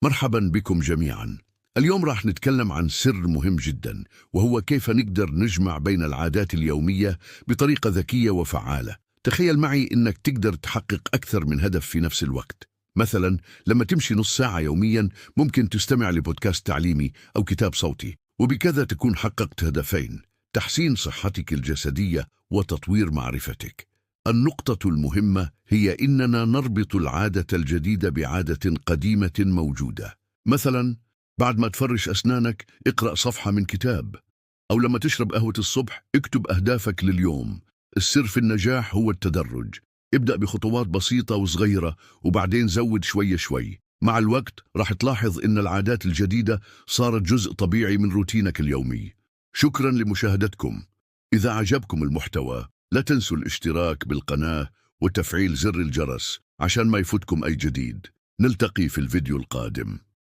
مرحبا بكم جميعا. اليوم راح نتكلم عن سر مهم جدا، وهو كيف نقدر نجمع بين العادات اليومية بطريقة ذكية وفعالة. تخيل معي إنك تقدر تحقق أكثر من هدف في نفس الوقت. مثلا لما تمشي نص ساعة يوميا ممكن تستمع لبودكاست تعليمي أو كتاب صوتي، وبكذا تكون حققت هدفين: تحسين صحتك الجسدية وتطوير معرفتك. النقطة المهمة هي إننا نربط العادة الجديدة بعادة قديمة موجودة. مثلا بعد ما تفرش أسنانك اقرأ صفحة من كتاب، أو لما تشرب قهوة الصبح اكتب أهدافك لليوم. السر في النجاح هو التدرج. ابدأ بخطوات بسيطة وصغيرة، وبعدين زود شوي شوي. مع الوقت راح تلاحظ إن العادات الجديدة صارت جزء طبيعي من روتينك اليومي. شكرا لمشاهدتكم. إذا عجبكم المحتوى لا تنسوا الاشتراك بالقناة وتفعيل زر الجرس عشان ما يفوتكم أي جديد. نلتقي في الفيديو القادم.